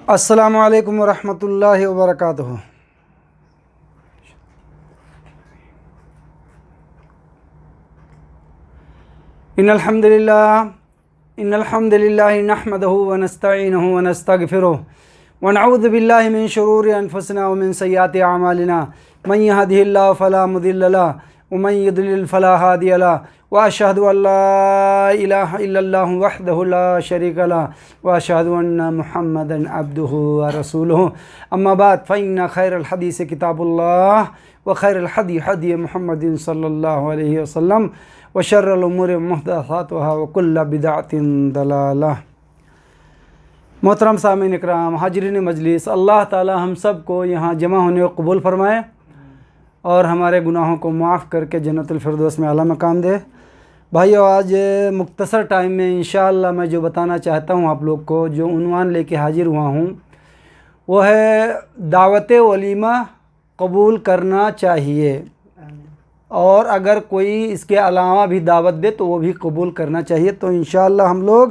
السلام علیکم ورحمۃ اللہ وبرکاتہ۔ ان الحمد للہ نحمدہ ونستعینہ ونستغفرہ ونعوذ باللہ من شرور انفسنا ومن سیئات اعمالنا من یہدہ اللہ فلا مضل لہ ومن یضلل فلا ہادی لہ واشہد ان لا الہ الا اللہ وحدہ لا شریک لہ واشہد ان محمدا عبدہ ورسولہ اما بعد فإن خیر الحدیث کتاب اللہ وخیر الحدی حدی محمد صلی اللہ علیہ وسلم وشر الامور محدثاتها وکل بدعۃ ضلالہ۔ محترم سامعین اکرام، حاضرین مجلس، اللہ تعالی ہم سب کو یہاں جمع ہونے کو قبول فرمائے اور ہمارے گناہوں کو معاف کر کے جنت الفردوس میں اعلیٰ مقام دے۔ بھائیو، آج مختصر ٹائم میں انشاءاللہ میں جو بتانا چاہتا ہوں آپ لوگ کو، جو عنوان لے کے حاضر ہوا ہوں، وہ ہے دعوت ولیمہ قبول کرنا چاہیے، اور اگر کوئی اس کے علاوہ بھی دعوت دے تو وہ بھی قبول کرنا چاہیے۔ تو انشاءاللہ ہم لوگ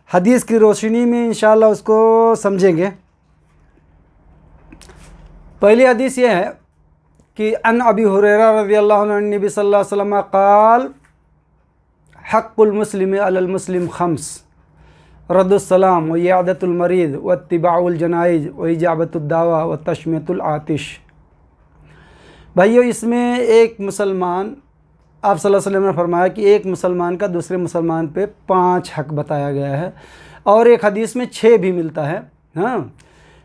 حدیث کی روشنی میں انشاءاللہ اس کو سمجھیں گے۔ پہلی حدیث یہ ہے کہ عن ابی ہریرہ رضی اللہ عنہ نبی صلی اللہ علیہ وسلم قال حق المسلم علی المسلم خمس رد السلام وعیادۃ المریض واتباع الجنائز واجابۃ الدعوہ وتشمیۃ العاطش۔ بھائیو، اس میں ایک مسلمان، آپ صلی اللہ علیہ وسلم نے فرمایا کہ ایک مسلمان کا دوسرے مسلمان پہ 5 حق بتایا گیا ہے، اور ایک حدیث میں 6 بھی ملتا ہے،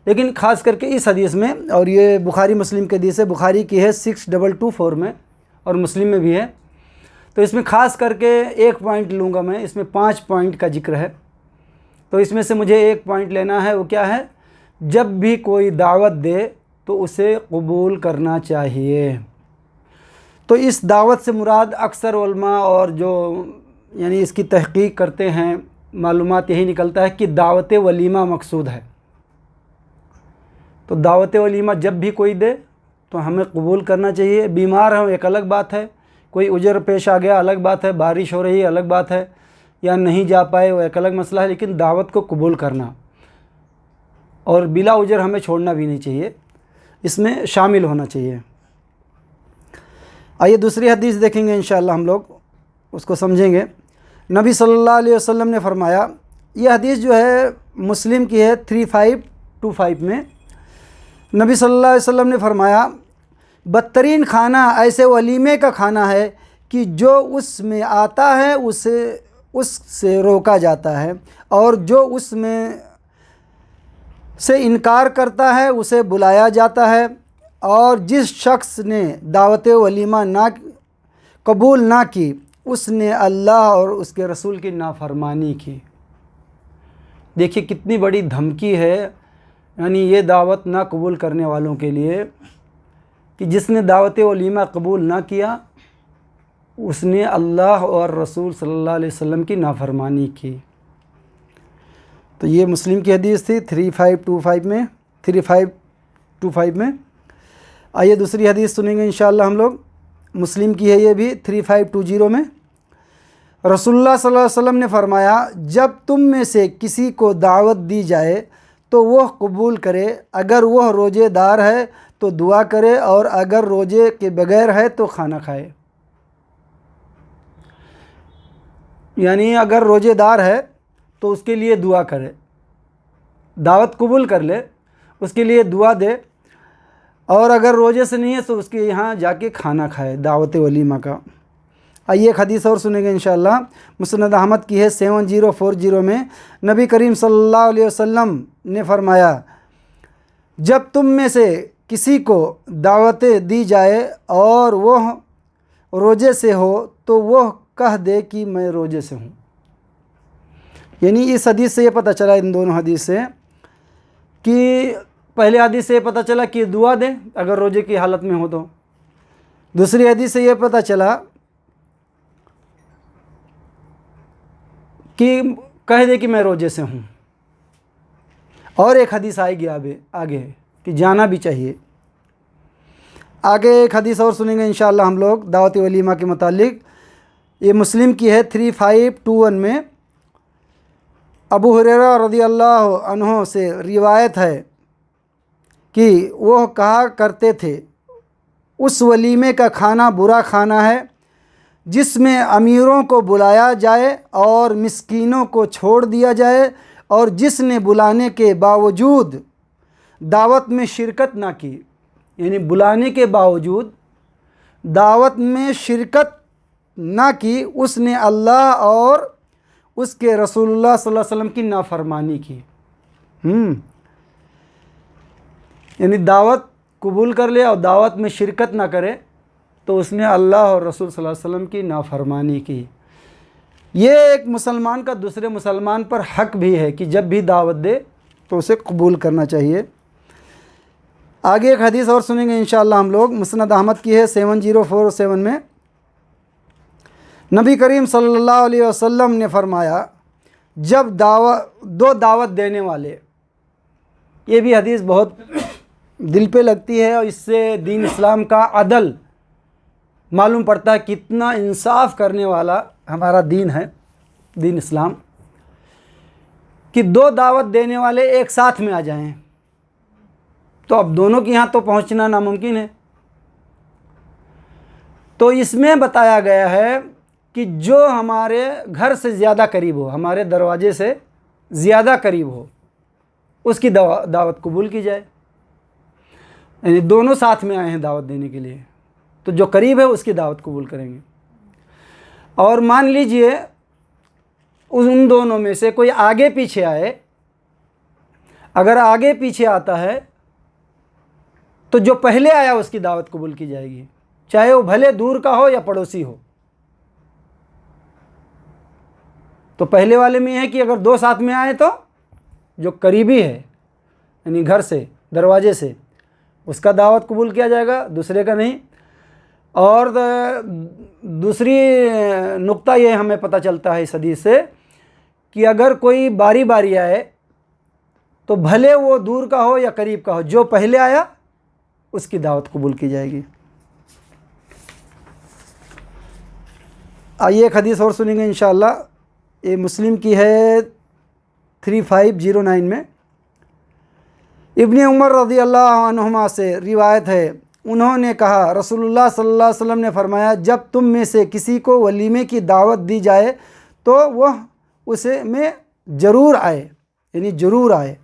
لیکن خاص کر کے اس حدیث میں، اور یہ بخاری مسلم کی حدیث ہے، بخاری کی ہے 6224 میں اور مسلم میں بھی ہے، تو اس میں خاص کر کے ایک پوائنٹ لوں گا میں۔ اس میں 5 پوائنٹ کا ذکر ہے، تو اس میں سے مجھے ایک پوائنٹ لینا ہے۔ وہ کیا ہے؟ جب بھی کوئی دعوت دے تو اسے قبول کرنا چاہیے۔ تو اس دعوت سے مراد اکثر علماء اور جو یعنی اس کی تحقیق کرتے ہیں، معلومات یہی نکلتا ہے کہ دعوت ولیمہ مقصود ہے۔ تو دعوت ولیمہ جب بھی کوئی دے تو ہمیں قبول کرنا چاہیے۔ بیمار ہوں ایک الگ بات ہے، کوئی عذر پیش آ گیا الگ بات ہے، بارش ہو رہی ہے الگ بات ہے، یا نہیں جا پائے وہ ایک الگ مسئلہ ہے، لیکن دعوت کو قبول کرنا اور بلا عذر ہمیں چھوڑنا بھی نہیں چاہیے، اس میں شامل ہونا چاہیے۔ آئیے دوسری حدیث دیکھیں گے انشاءاللہ، ہم لوگ اس کو سمجھیں گے۔ نبی صلی اللہ علیہ وسلم نے فرمایا، یہ حدیث جو ہے مسلم کی ہے 3525 میں، نبی صلی اللہ علیہ وسلم نے فرمایا، بدترین کھانا ایسے ولیمے کا کھانا ہے کہ جو اس میں آتا ہے اس سے روکا جاتا ہے، اور جو اس میں سے انکار کرتا ہے اسے بلایا جاتا ہے، اور جس شخص نے دعوت ولیمہ قبول نہ کی اس نے اللہ اور اس کے رسول کی نافرمانی کی۔ دیکھیے کتنی بڑی دھمکی ہے، یعنی یہ دعوت نہ قبول کرنے والوں کے لیے، کہ جس نے دعوت ولیمہ قبول نہ کیا اس نے اللہ اور رسول صلی اللہ علیہ وسلم کی نافرمانی کی۔ تو یہ مسلم کی حدیث تھی 3525 میں۔ آئیے دوسری حدیث سنیں گے انشاءاللہ ہم لوگ، مسلم کی ہے یہ بھی 3520 میں۔ رسول اللہ صلی اللہ علیہ وسلم نے فرمایا، جب تم میں سے کسی کو دعوت دی جائے تو وہ قبول کرے، اگر وہ روزے دار ہے تو دعا کرے، اور اگر روزے کے بغیر ہے تو کھانا کھائے۔ یعنی اگر روزے دار ہے تو اس کے لیے دعا کرے، دعوت قبول کر لے، اس کے لیے دعا دے، اور اگر روزے سے نہیں ہے تو اس کے یہاں جا کے کھانا کھائے دعوت ولیمہ کا۔ آئیے ایک حدیث اور سنیں گے انشاءاللہ، مسند احمد کی ہے 7040 میں، نبی کریم صلی اللہ علیہ وسلم نے فرمایا، جب تم میں سے کسی کو دعوتیں دی جائے اور وہ روزے سے ہو تو وہ کہہ دے کہ میں روزے سے ہوں۔ یعنی اس حدیث سے یہ پتہ چلا، ان دونوں حدیث سے، کہ پہلے حدیث سے یہ پتہ چلا کہ دعا دے اگر روزے کی حالت میں ہو تو، دوسری حدیث سے یہ پتہ چلا کہ کہہ دے کہ میں روزے سے ہوں، اور ایک حدیث آئے گی آگے کہ جانا بھی چاہیے۔ آگے ایک حدیث اور سنیں گے انشاءاللہ ہم لوگ دعوت ولیمہ کے متعلق، یہ مسلم کی ہے 3521 میں۔ ابو ہریرہ رضی اللہ عنہ سے روایت ہے کہ وہ کہا کرتے تھے اس ولیمے کا کھانا برا کھانا ہے جس میں امیروں کو بلایا جائے اور مسکینوں کو چھوڑ دیا جائے، اور جس نے بلانے کے باوجود دعوت میں شرکت نہ کی، یعنی بلانے کے باوجود دعوت میں شرکت نہ کی، اس نے اللہ اور اس کے رسول اللہ صلی اللہ علیہ وسلم کی نافرمانی کی۔ یعنی دعوت قبول کر لے اور دعوت میں شرکت نہ کرے تو اس نے اللہ اور رسول صلی اللہ علیہ وسلم کی نافرمانی کی۔ یہ ایک مسلمان کا دوسرے مسلمان پر حق بھی ہے کہ جب بھی دعوت دے تو اسے قبول کرنا چاہیے۔ آگے ایک حدیث اور سنیں گے انشاءاللہ ہم لوگ، مسند احمد کی ہے 7047 میں۔ نبی کریم صلی اللہ علیہ وسلم نے فرمایا جب دو دعوت دینے والے، یہ بھی حدیث بہت دل پہ لگتی ہے اور اس سے دین اسلام کا عدل معلوم پڑتا ہے، کتنا انصاف کرنے والا ہمارا دین ہے دین اسلام، کہ دو دعوت دینے والے ایک ساتھ میں آ جائیں تو اب دونوں کے یہاں تو پہنچنا ناممکن ہے۔ تو اس میں بتایا گیا ہے کہ جو ہمارے گھر سے زیادہ قریب ہو، ہمارے دروازے سے زیادہ قریب ہو، اس کی دعوت قبول کی جائے۔ یعنی دونوں ساتھ میں آئے ہیں دعوت دینے کے لیے تو جو قریب ہے اس کی دعوت قبول کریں گے۔ اور مان لیجئے ان دونوں میں سے کوئی آگے پیچھے آئے، اگر آگے پیچھے آتا ہے تو جو پہلے آیا اس کی دعوت قبول کی جائے گی، چاہے وہ بھلے دور کا ہو یا پڑوسی ہو۔ تو پہلے والے میں یہ ہے کہ اگر دو ساتھ میں آئے تو جو قریبی ہے یعنی گھر سے دروازے سے اس کا دعوت قبول کیا جائے گا، دوسرے کا نہیں۔ اور دوسری نقطہ یہ ہمیں پتہ چلتا ہے اس حدیث سے کہ اگر کوئی باری باری آئے تو بھلے وہ دور کا ہو یا قریب کا ہو، جو پہلے آیا اس کی دعوت قبول کی جائے گی۔ آئیے ایک حدیث اور سنیں گے انشاءاللہ، یہ مسلم کی ہے 3509 میں۔ ابن عمر رضی اللہ عنہما سے روایت ہے، انہوں نے کہا رسول اللہ صلی اللہ علیہ وسلم نے فرمایا جب تم میں سے کسی کو ولیمے کی دعوت دی جائے تو وہ اسے میں ضرور آئے، یعنی ضرور آئے۔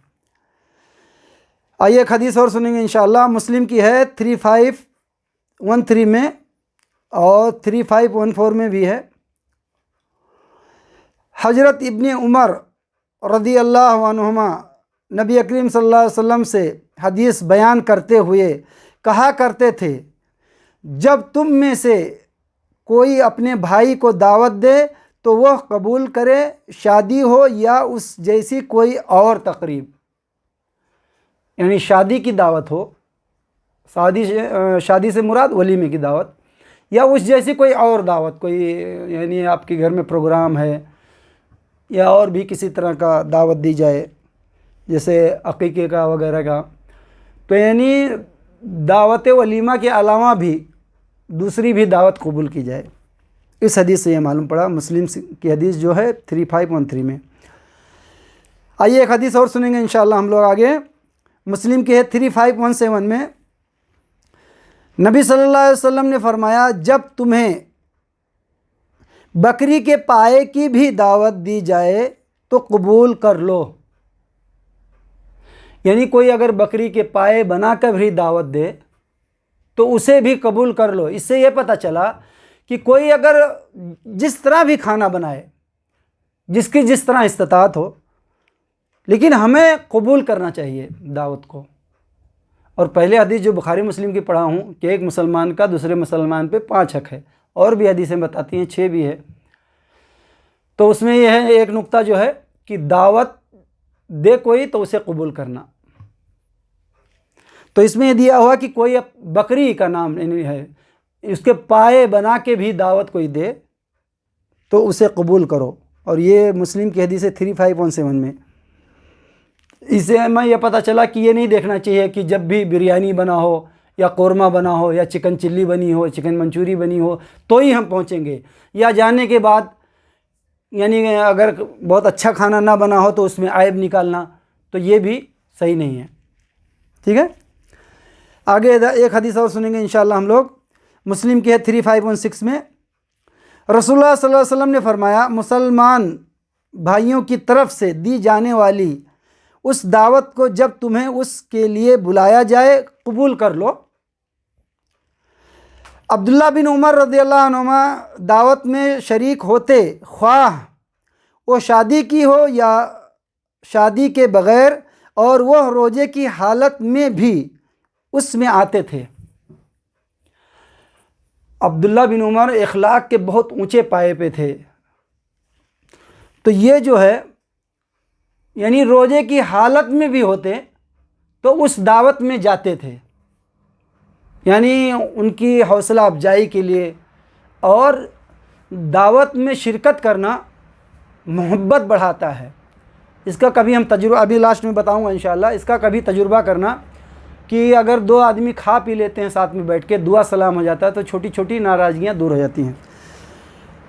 آئیے ایک حدیث اور سنیں گے انشاءاللہ، مسلم کی ہے 3513 میں اور 3514 میں بھی ہے۔ حضرت ابن عمر رضی اللہ عنہما نبی اکریم صلی اللہ علیہ وسلم سے حدیث بیان کرتے ہوئے کہا کرتے تھے جب تم میں سے کوئی اپنے بھائی کو دعوت دے تو وہ قبول کرے، شادی ہو یا اس جیسی کوئی اور تقریب، یعنی شادی کی دعوت ہو، شادی سے مراد ولیمے کی دعوت، یا اس جیسی کوئی اور دعوت، کوئی یعنی آپ کے گھر میں پروگرام ہے یا اور بھی کسی طرح کا دعوت دی جائے جیسے عقیقے کا وغیرہ کا، تو یعنی دعوت ولیمہ کے علاوہ بھی دوسری بھی دعوت قبول کی جائے۔ اس حدیث سے یہ معلوم پڑا، مسلم کی حدیث جو ہے 3513 میں۔ آئیے ایک حدیث اور سنیں گے انشاءاللہ ہم لوگ آگے، مسلم کی ہے 3517 میں۔ نبی صلی اللہ علیہ وسلم نے فرمایا جب تمہیں بکری کے پائے کی بھی دعوت دی جائے تو قبول کر لو، یعنی کوئی اگر بکری کے پائے بنا کر بھی دعوت دے تو اسے بھی قبول کر لو۔ اس سے یہ پتہ چلا کہ کوئی اگر جس طرح بھی کھانا بنائے، جس کی جس طرح استطاعت ہو، لیکن ہمیں قبول کرنا چاہیے دعوت کو۔ اور پہلے حدیث جو بخاری مسلم کی پڑھا ہوں کہ ایک مسلمان کا دوسرے مسلمان پہ 5 حق ہے، اور بھی حدیثیں بتاتی ہیں 6 بھی ہے، تو اس میں یہ ہے ایک نقطہ جو ہے کہ دعوت دے کوئی تو اسے قبول کرنا۔ تو اس میں یہ دیا ہوا کہ کوئی بکری کا نام نہیں ہے، اس کے پائے بنا کے بھی دعوت کوئی دے تو اسے قبول کرو، اور یہ مسلم کی حدیث ہے 3517 میں۔ اس سے ہمیں یہ پتہ چلا کہ یہ نہیں دیکھنا چاہیے کہ جب بھی بریانی بنا ہو یا قورمہ بنا ہو یا چکن چلی بنی ہو، چکن منچوری بنی ہو تو ہی ہم پہنچیں گے، یا جانے کے بعد یعنی اگر بہت اچھا کھانا نہ بنا ہو تو اس میں عیب نکالنا، تو یہ بھی صحیح نہیں ہے، ٹھیک ہے۔ آگے ایک حدیث اور سنیں گے انشاءاللہ ہم لوگ، مسلم کی ہے 3516 میں، رسول اللہ صلی اللہ علیہ وسلم نے فرمایا، مسلمان بھائیوں کی طرف سے دی جانے والی اس دعوت کو جب تمہیں اس کے لیے بلایا جائے قبول کر لو۔ عبداللہ بن عمر رضی اللہ عنہما دعوت میں شریک ہوتے، خواہ وہ شادی کی ہو یا شادی کے بغیر، اور وہ روزے کی حالت میں بھی اس میں آتے تھے۔ عبداللہ بن عمر اخلاق کے بہت اونچے پائے پہ تھے، تو یہ جو ہے یعنی روزے کی حالت میں بھی ہوتے تو اس دعوت میں جاتے تھے، یعنی ان کی حوصلہ افزائی کے لیے، اور دعوت میں شرکت کرنا محبت بڑھاتا ہے۔ اس کا کبھی ہم تجربہ ابھی لاسٹ میں بتاؤں گا انشاءاللہ، اس کا کبھی تجربہ کرنا کہ اگر دو آدمی کھا پی لیتے ہیں ساتھ میں بیٹھ کے، دعا سلام ہو جاتا ہے، تو چھوٹی چھوٹی ناراضگیاں دور ہو جاتی ہیں۔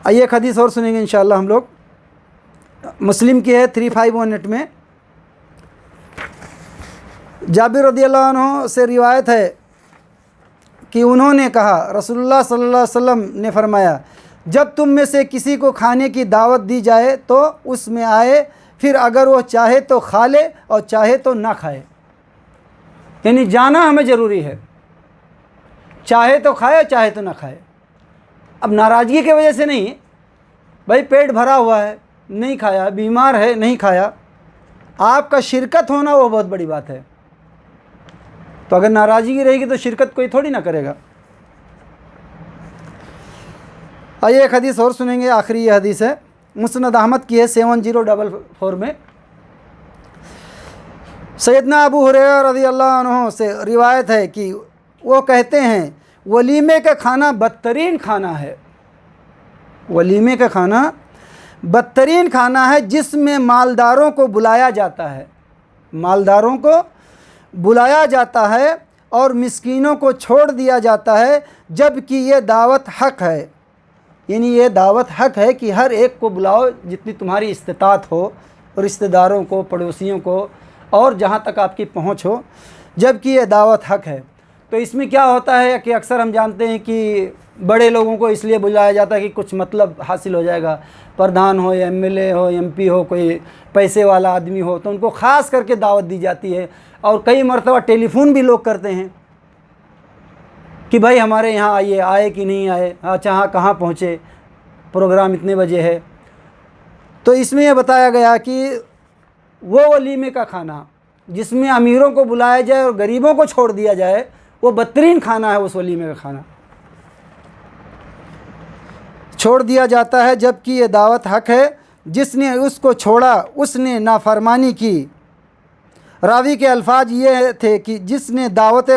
آئیے ایک حدیث اور سنیں گے انشاءاللہ ہم لوگ، مسلم کی ہے 3518 میں، جابر رضی اللہ عنہ سے روایت ہے کہ انہوں نے کہا، رسول اللہ صلی اللہ علیہ وسلم نے فرمایا، جب تم میں سے کسی کو کھانے کی دعوت دی جائے تو اس میں آئے، پھر اگر وہ چاہے تو کھا لے اور چاہے تو نہ کھائے، یعنی جانا ہمیں ضروری ہے، چاہے تو کھائے چاہے تو نہ کھائے۔ اب ناراضگی کی وجہ سے نہیں، بھائی پیٹ بھرا ہوا ہے نہیں کھایا، بیمار ہے نہیں کھایا، آپ کا شرکت ہونا وہ بہت بڑی بات ہے۔ تو اگر ناراضگی رہے گی تو شرکت کوئی تھوڑی نہ کرے گا۔ آئیے ایک حدیث اور سنیں گے، آخری یہ حدیث ہے، مسند احمد کی ہے 7044 میں، سیدنا ابو ہریرہ رضی اللہ عنہ سے روایت ہے کہ وہ کہتے ہیں، ولیمے کا کھانا بدترین کھانا ہے، ولیمے کا کھانا بدترین کھانا ہے جس میں مالداروں کو بلایا جاتا ہے، مالداروں کو بلایا جاتا ہے اور مسکینوں کو چھوڑ دیا جاتا ہے، جب کہ یہ دعوت حق ہے، یعنی یہ دعوت حق ہے کہ ہر ایک کو بلاؤ جتنی تمہاری استطاعت ہو، رشتہ داروں کو، پڑوسیوں کو، اور جہاں تک آپ کی پہنچ ہو، جب کہ یہ دعوت حق ہے۔ تو اس میں کیا ہوتا ہے کہ اکثر ہم جانتے ہیں کہ بڑے لوگوں کو اس لیے بلایا جاتا ہے کہ کچھ مطلب حاصل ہو جائے گا، پردھان ہو یا MLA ہو، MP ہو، کوئی پیسے والا آدمی ہو، تو ان کو خاص کر کے دعوت دی جاتی ہے، اور کئی مرتبہ ٹیلی فون بھی لوگ کرتے ہیں کہ بھائی ہمارے یہاں آئیے، آئے کہ نہیں آئے، اچھا کہاں پہنچے، پروگرام اتنے بجے ہے۔ تو اس میں یہ بتایا گیا کہ وہ ولیمے کا کھانا جس میں امیروں کو بلایا جائے اور غریبوں کو چھوڑ دیا جائے، وہ بدترین کھانا ہے، اس ولیمے کا کھانا چھوڑ دیا جاتا ہے، جب کہ یہ دعوت حق ہے، جس نے اس کو چھوڑا اس نے نافرمانی کی۔ راوی کے الفاظ یہ تھے کہ جس نے دعوت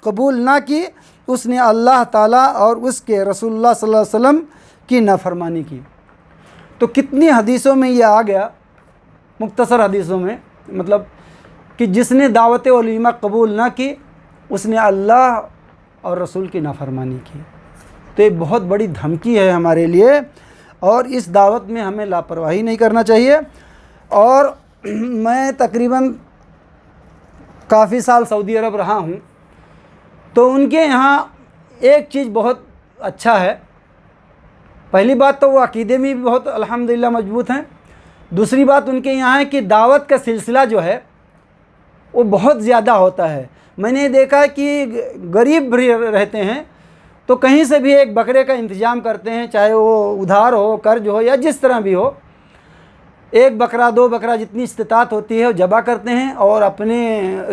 قبول نہ کی اس نے اللہ تعالیٰ اور اس کے رسول اللہ صلی اللہ علیہ وسلم کی نافرمانی کی۔ تو کتنی حدیثوں میں یہ آ گیا، مختصر حدیثوں میں، مطلب کہ جس نے دعوت ولیمہ قبول نہ کی اس نے اللہ اور رسول کی نافرمانی کی۔ تو یہ بہت بڑی دھمکی ہے ہمارے لیے، اور اس دعوت میں ہمیں لاپرواہی نہیں کرنا چاہیے۔ اور میں تقریباً کافی سال سعودی عرب رہا ہوں، تو ان کے یہاں ایک چیز بہت اچھا ہے، پہلی بات تو وہ عقیدے میں بھی بہت الحمدللہ مضبوط ہیں، دوسری بات ان کے یہاں ہے کہ دعوت کا سلسلہ جو ہے وہ بہت زیادہ ہوتا ہے۔ میں نے دیکھا کہ غریب بھی رہتے ہیں تو کہیں سے بھی ایک بکرے کا انتظام کرتے ہیں، چاہے وہ ادھار ہو، قرض ہو، یا جس طرح بھی ہو، ایک بکرا، دو بکرا، جتنی استطاعت ہوتی ہے وہ ذبح کرتے ہیں، اور اپنے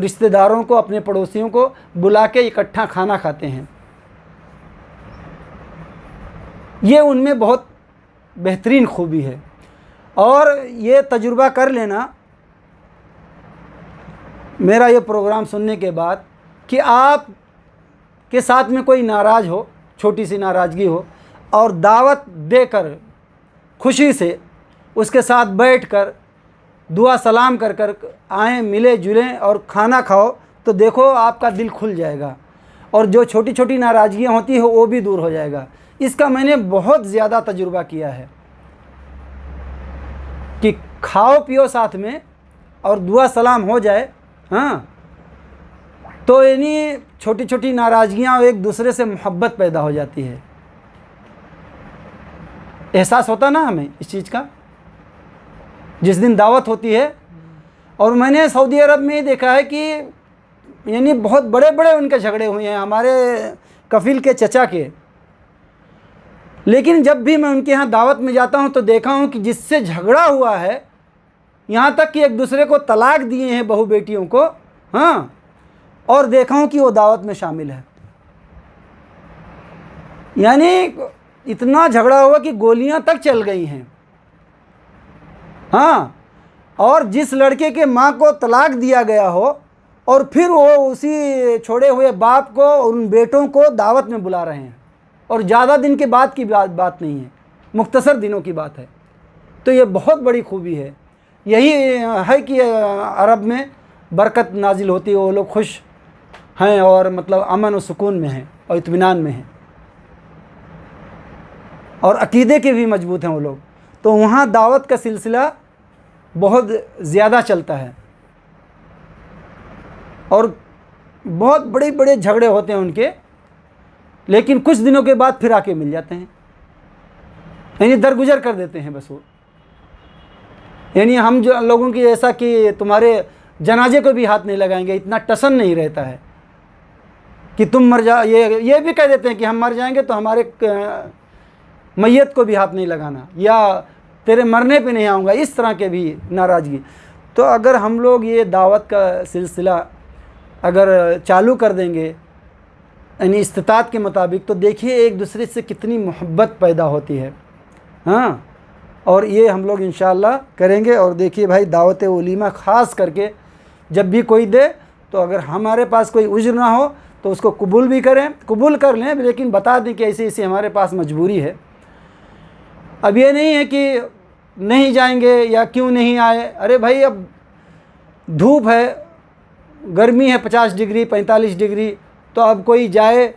رشتہ داروں کو، اپنے پڑوسیوں کو بلا کے اکٹھا کھانا کھاتے ہیں۔ یہ ان میں بہت بہترین خوبی ہے، اور یہ تجربہ کر لینا میرا یہ پروگرام سننے کے بعد کہ آپ کے ساتھ میں کوئی ناراض ہو، چھوٹی سی ناراضگی ہو، اور دعوت دے کر خوشی سے اس کے ساتھ بیٹھ کر دعا سلام کر کر آئیں، ملے جلیں اور کھانا کھاؤ، تو دیکھو آپ کا دل کھل جائے گا، اور جو چھوٹی چھوٹی ناراضگیاں ہوتی ہیں وہ بھی دور ہو جائے گا۔ اس کا میں نے بہت زیادہ تجربہ کیا ہے، کہ کھاؤ پیو ساتھ میں اور دعا سلام ہو جائے، ہاں، تو یعنی چھوٹی چھوٹی ناراضگیاں اور ایک دوسرے سے محبت پیدا ہو جاتی ہے۔ احساس ہوتا نا ہمیں اس چیز کا جس دن دعوت ہوتی ہے۔ اور میں نے سعودی عرب میں دیکھا ہے کہ یعنی بہت بڑے بڑے ان کے جھگڑے ہوئے ہیں، ہمارے کفیل کے چچا کے، لیکن جب بھی میں ان کے ہاں دعوت میں جاتا ہوں تو دیکھا ہوں کہ جس سے جھگڑا ہوا ہے، یہاں تک کہ ایک دوسرے کو طلاق دیے ہیں بہو بیٹیوں کو، ہاں، اور دیکھا ہوں کہ وہ دعوت میں شامل ہے۔ یعنی اتنا جھگڑا ہوا کہ گولیاں تک چل گئی ہیں، ہاں، اور جس لڑکے کے ماں کو طلاق دیا گیا ہو اور پھر وہ اسی چھوڑے ہوئے باپ کو، ان بیٹوں کو دعوت میں بلا رہے ہیں، اور زیادہ دن کے بعد کی بات نہیں ہے، مختصر دنوں کی بات ہے۔ تو یہ بہت بڑی خوبی ہے، یہی ہے کہ عرب میں برکت نازل ہوتی ہے، وہ لوگ خوش ہیں اور مطلب امن و سکون میں ہیں اور اطمینان میں ہیں، اور عقیدے کے بھی مضبوط ہیں وہ لوگ۔ تو وہاں دعوت کا سلسلہ بہت زیادہ چلتا ہے، اور بہت بڑے بڑے جھگڑے ہوتے ہیں ان کے، لیکن کچھ دنوں کے بعد پھر آ کے مل جاتے ہیں، یعنی درگزر کر دیتے ہیں بس وہ۔ یعنی ہم جو لوگوں کی ایسا کہ تمہارے جنازے کو بھی ہاتھ نہیں لگائیں گے، اتنا ٹسن نہیں رہتا ہے کہ تم مر جا، یہ بھی کہہ دیتے ہیں کہ ہم مر جائیں گے تو ہمارے میت کو بھی ہاتھ نہیں لگانا، یا تیرے مرنے پہ نہیں آؤں گا، اس طرح کے بھی ناراضگی۔ تو اگر ہم لوگ یہ دعوت کا سلسلہ اگر چالو کر دیں گے یعنی استطاعت کے مطابق، تو دیکھیے ایک دوسرے سے کتنی محبت پیدا ہوتی ہے، ہاں، اور یہ ہم لوگ انشاءاللہ کریں گے۔ اور دیکھیے بھائی، دعوت ولیمہ خاص کر کے جب بھی کوئی دے تو اگر ہمارے پاس کوئی عذر نہ ہو تو اس کو قبول بھی کریں، قبول کر لیں، لیکن بتا دیں کہ ایسی ایسی ہمارے پاس مجبوری ہے۔ اب یہ نہیں ہے کہ نہیں جائیں گے یا کیوں نہیں آئے، ارے بھائی اب دھوپ ہے، گرمی ہے 50 ڈگری 45 ڈگری، تو اب کوئی جائے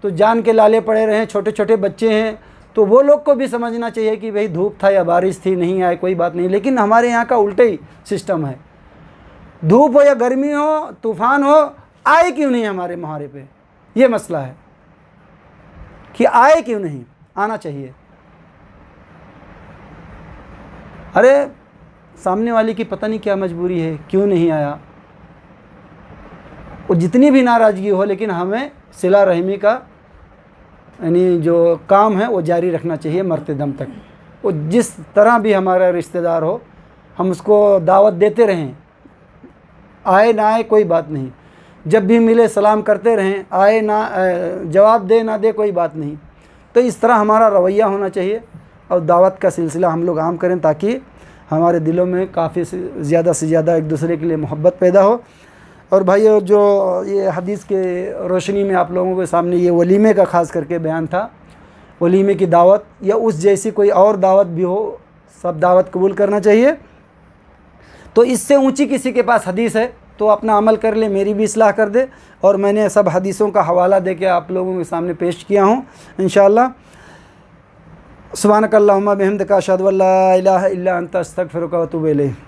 تو جان کے لالے پڑے رہے ہیں، چھوٹے چھوٹے بچے ہیں، تو وہ لوگ کو بھی سمجھنا چاہیے کہ بھئی دھوپ تھا یا بارش تھی، نہیں آئے کوئی بات نہیں۔ لیکن ہمارے یہاں کا الٹا ہی سسٹم ہے، دھوپ ہو یا گرمی ہو، طوفان ہو، آئے کیوں نہیں ہمارے محرے پہ، یہ مسئلہ ہے کہ آئے کیوں نہیں، آنا چاہیے۔ ارے سامنے والے کی پتہ نہیں کیا مجبوری ہے، کیوں نہیں آیا، وہ جتنی بھی ناراضگی ہو، لیکن ہمیں صلہ رحمی کا یعنی جو کام ہے وہ جاری رکھنا چاہیے مرتے دم تک۔ وہ جس طرح بھی ہمارا رشتہ دار ہو، ہم اس کو دعوت دیتے رہیں، آئے نہ آئے کوئی بات نہیں، جب بھی ملے سلام کرتے رہیں، آئے نہ جواب دے نہ دے کوئی بات نہیں۔ تو اس طرح ہمارا رویہ ہونا چاہیے، اور دعوت کا سلسلہ ہم لوگ عام کریں تاکہ ہمارے دلوں میں کافی زیادہ سے زیادہ ایک دوسرے کے لیے محبت پیدا ہو۔ اور بھائیو، جو یہ حدیث کے روشنی میں آپ لوگوں کے سامنے یہ ولیمے کا خاص کر کے بیان تھا، ولیمے کی دعوت یا اس جیسی کوئی اور دعوت بھی ہو، سب دعوت قبول کرنا چاہیے۔ تو اس سے اونچی کسی کے پاس حدیث ہے تو اپنا عمل کر لے، میری بھی اصلاح کر دے، اور میں نے سب حدیثوں کا حوالہ دے کے آپ لوگوں کے سامنے پیش کیا ہوں انشاءاللہ۔ سبحانک اللہم بحمدک اشہد ان لا الہ الا انت استغفرک و اتوب الیک۔